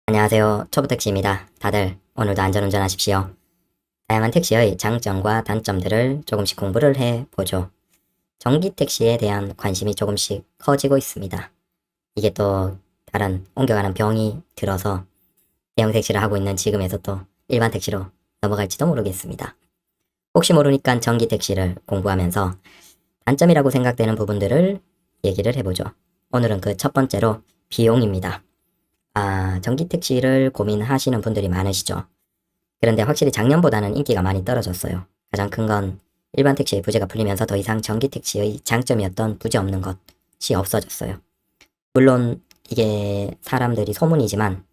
안녕하세요. 초보택시입니다. 다들 오늘도 안전운전 하십시오. 다양한 택시의 장점과 단점들을 조금씩 공부를 해보죠. 전기택시에 대한 관심이 조금씩 커지고 있습니다. 이게 또 다른 옮겨가는 병이 들어서 대형 택시를 하고 있는 지금에서 또 일반 택시로 넘어갈지도 모르겠습니다. 혹시 모르니까 전기택시를 공부하면서 단점이라고 생각되는 부분들을 얘기를 해보죠. 오늘은 그 첫 번째로 비용입니다. 전기택시를 고민하시는 분들이 많으시죠. 그런데 확실히 작년보다는 인기가 많이 떨어졌어요. 가장 큰 건 일반 택시의 부재가 풀리면서 더 이상 전기택시의 장점이었던 부재 없는 것이 없어졌어요. 물론 이게 사람들이 소문이지만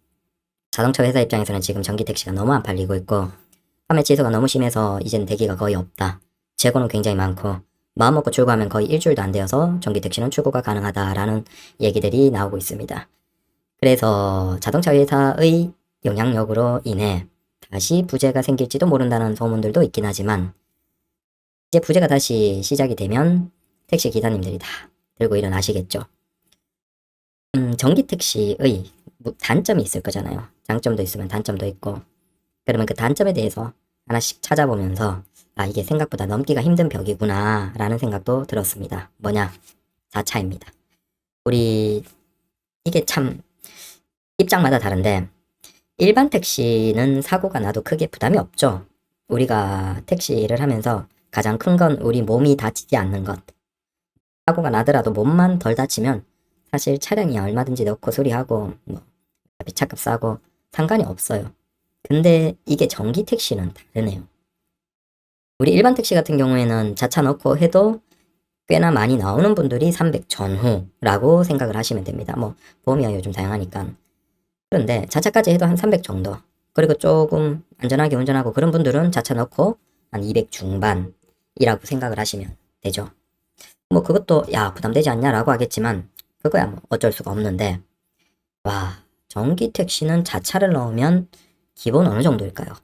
자동차 회사 입장에서는 지금 전기택시가 너무 안 팔리고 있고 판매 취소가 너무 심해서 이젠 대기가 거의 없다. 재고는 굉장히 많고 마음먹고 출고하면 거의 일주일도 안 되어서 전기택시는 출고가 가능하다라는 얘기들이 나오고 있습니다. 그래서 자동차 회사의 영향력으로 인해 다시 부재가 생길지도 모른다는 소문들도 있긴 하지만 이제 부재가 다시 시작이 되면 택시 기사님들이 다 들고 일어나시겠죠. 전기 택시의 단점이 있을 거잖아요. 장점도 있으면 단점도 있고 그러면 그 단점에 대해서 하나씩 찾아보면서 이게 생각보다 넘기가 힘든 벽이구나 라는 생각도 들었습니다. 뭐냐? 자차입니다. 이게 참 입장마다 다른데 일반 택시는 사고가 나도 크게 부담이 없죠. 우리가 택시를 하면서 가장 큰 건 우리 몸이 다치지 않는 것. 사고가 나더라도 몸만 덜 다치면 사실 차량이 얼마든지 넣고 수리하고 차값 싸고 상관이 없어요. 근데 이게 전기 택시는 다르네요. 우리 일반 택시 같은 경우에는 자차 넣고 해도 꽤나 많이 나오는 분들이 300 전후라고 생각을 하시면 됩니다. 보험이야 요즘 다양하니까. 그런데 자차까지 해도 한 300 정도. 그리고 조금 안전하게 운전하고 그런 분들은 자차 넣고 한 200 중반이라고 생각을 하시면 되죠. 그것도 부담되지 않냐라고 하겠지만 그거야 어쩔 수가 없는데 전기 택시는 자차를 넣으면 기본 어느 정도일까요?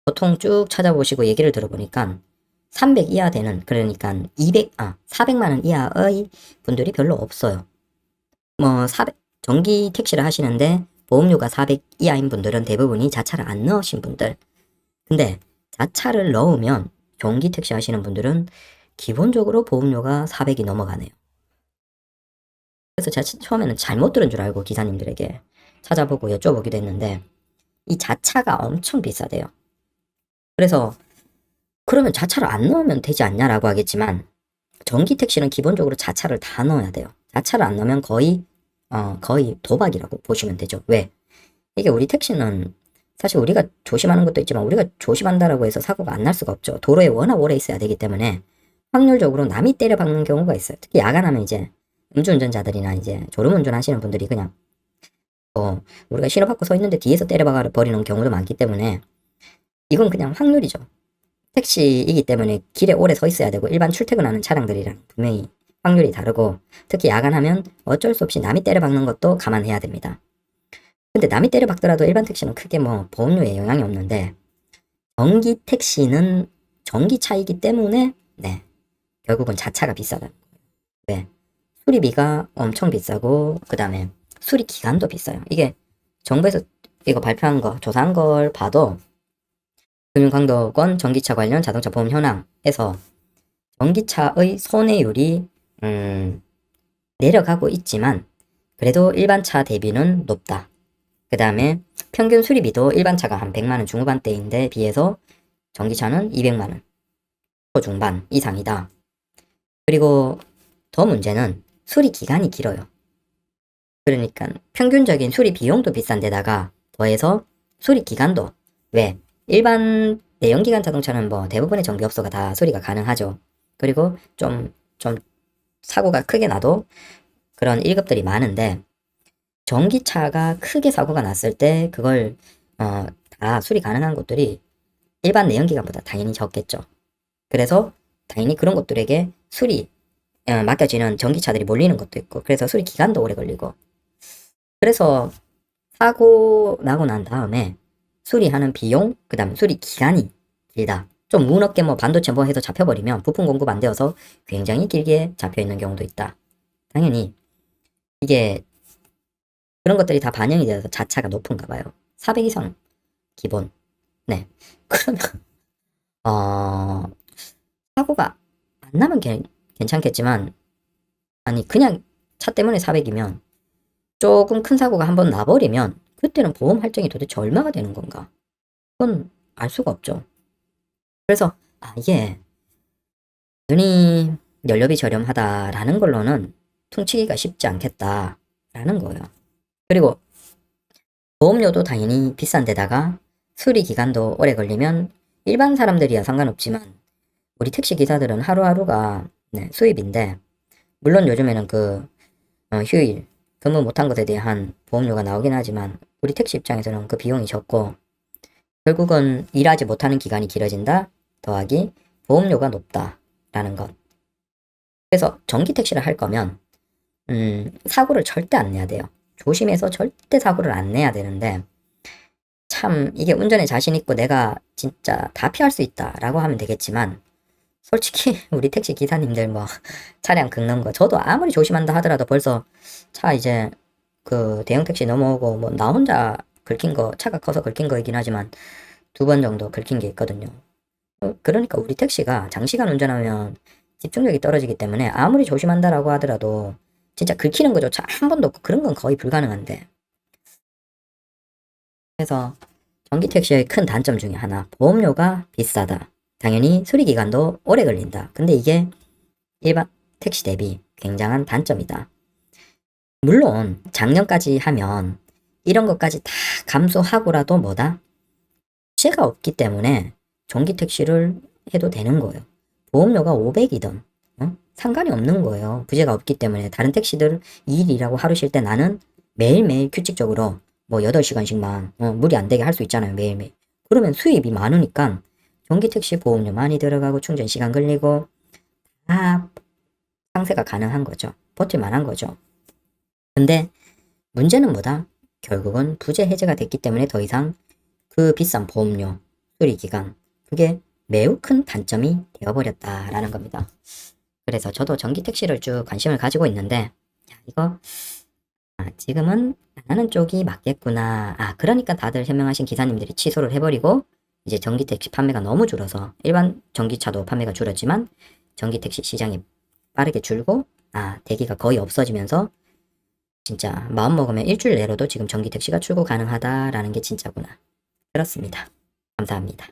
보통 쭉 찾아보시고 얘기를 들어보니까 300 이하 되는 그러니까 400만 원 이하의 분들이 별로 없어요. 400 전기 택시를 하시는데 보험료가 400 이하인 분들은 대부분이 자차를 안 넣으신 분들. 근데 자차를 넣으면 전기 택시 하시는 분들은 기본적으로 보험료가 400이 넘어가네요. 그래서 제가 처음에는 잘못 들은 줄 알고 기사님들에게 찾아보고 여쭤보기도 했는데 이 자차가 엄청 비싸대요. 그래서 그러면 자차를 안 넣으면 되지 않냐라고 하겠지만 전기 택시는 기본적으로 자차를 다 넣어야 돼요. 자차를 안 넣으면 거의 도박이라고 보시면 되죠. 왜? 이게 우리 택시는 사실 우리가 조심하는 것도 있지만 우리가 조심한다라고 해서 사고가 안 날 수가 없죠. 도로에 워낙 오래 있어야 되기 때문에 확률적으로 남이 때려박는 경우가 있어요. 특히 야간하면 이제 음주운전자들이나 이제 졸음운전 하시는 분들이 그냥 우리가 신호받고 서 있는데 뒤에서 때려박아 버리는 경우도 많기 때문에 이건 그냥 확률이죠. 택시이기 때문에 길에 오래 서 있어야 되고 일반 출퇴근하는 차량들이랑 분명히 확률이 다르고 특히 야간하면 어쩔 수 없이 남이 때려박는 것도 감안해야 됩니다. 근데 남이 때려박더라도 일반 택시는 크게 보험료에 영향이 없는데 전기 택시는 전기차이기 때문에 결국은 자차가 비싸다. 왜? 수리비가 엄청 비싸고 그 다음에 수리 기간도 비싸요. 이게 정부에서 이거 발표한 거 조사한 걸 봐도 금융감독원 전기차 관련 자동차 보험 현황에서 전기차의 손해율이 내려가고 있지만 그래도 일반 차 대비는 높다. 그 다음에 평균 수리비도 일반 차가 한 100만원 중후반대인데 비해서 전기차는 200만원 초중반 이상이다. 그리고 더 문제는 수리 기간이 길어요. 그러니까 평균적인 수리 비용도 비싼데다가 더해서 수리 기간도 왜? 일반 내연기관 자동차는 대부분의 정비업소가 다 수리가 가능하죠. 그리고 좀 사고가 크게 나도 그런 1급들이 많은데 전기차가 크게 사고가 났을 때 그걸 다 수리 가능한 곳들이 일반 내연기관보다 당연히 적겠죠. 그래서 당연히 그런 곳들에게 수리 맡겨지는 전기차들이 몰리는 것도 있고 그래서 수리 기간도 오래 걸리고 그래서 사고 나고 난 다음에 수리하는 비용 그 다음 수리 기간이 길다. 좀 문 없게 반도체 해서 잡혀버리면 부품 공급 안 되어서 굉장히 길게 잡혀있는 경우도 있다. 당연히 이게 그런 것들이 다 반영이 되어서 자차가 높은가 봐요. 400 이상 기본. 네. 그러면 사고가 안 나면 괜찮겠지만, 아니 그냥 차 때문에 400이면 조금 큰 사고가 한번 나버리면 그때는 보험 할증이 도대체 얼마가 되는 건가? 그건 알 수가 없죠. 그래서 이게 눈이 연료비 저렴하다라는 걸로는 퉁치기가 쉽지 않겠다라는 거예요. 그리고 보험료도 당연히 비싼 데다가 수리 기간도 오래 걸리면 일반 사람들이야 상관없지만 우리 택시 기사들은 하루하루가 수입인데, 물론 요즘에는 휴일 근무 못한 것에 대한 보험료가 나오긴 하지만 우리 택시 입장에서는 그 비용이 적고, 결국은 일하지 못하는 기간이 길어진다 더하기 보험료가 높다라는 것. 그래서 전기 택시를 할 거면 사고를 절대 안 내야 돼요. 조심해서 절대 사고를 안 내야 되는데, 참 이게 운전에 자신 있고 내가 진짜 다 피할 수 있다라고 하면 되겠지만, 솔직히 우리 택시 기사님들 뭐 차량 긁는 거 저도 아무리 조심한다 하더라도 벌써 차 이제 그 대형 택시 넘어오고 뭐 나 혼자 긁힌 거, 차가 커서 긁힌 거이긴 하지만 2번 정도 긁힌 게 있거든요. 그러니까 우리 택시가 장시간 운전하면 집중력이 떨어지기 때문에 아무리 조심한다라고 하더라도 진짜 긁히는 거조차 한 번도 없고 그런 건 거의 불가능한데, 그래서 전기 택시의 큰 단점 중에 하나, 보험료가 비싸다. 당연히 수리 기간도 오래 걸린다. 근데 이게 일반 택시 대비 굉장한 단점이다. 물론 작년까지 하면 이런 것까지 다 감수하고라도 뭐다? 부채가 없기 때문에 전기 택시를 해도 되는 거예요. 보험료가 500이든 상관이 없는 거예요. 부재가 없기 때문에. 다른 택시들 2일 일하고 하루 쉴 때 나는 매일매일 규칙적으로 뭐 8시간씩만 무리 안 되게 할 수 있잖아요. 매일매일. 그러면 수입이 많으니까 전기 택시 보험료 많이 들어가고 충전 시간 걸리고 다 상세가 가능한 거죠. 버틸 만한 거죠. 근데 문제는 뭐다? 결국은 부재 해제가 됐기 때문에 더 이상 그 비싼 보험료, 수리 기간, 그게 매우 큰 단점이 되어버렸다라는 겁니다. 그래서 저도 전기 택시를 쭉 관심을 가지고 있는데, 이거 지금은 안 하는 쪽이 맞겠구나. 그러니까 다들 현명하신 기사님들이 취소를 해버리고 이제 전기 택시 판매가 너무 줄어서, 일반 전기차도 판매가 줄었지만 전기 택시 시장이 빠르게 줄고 대기가 거의 없어지면서 진짜 마음먹으면 일주일 내로도 지금 전기 택시가 출고 가능하다라는 게 진짜구나. 그렇습니다. 감사합니다.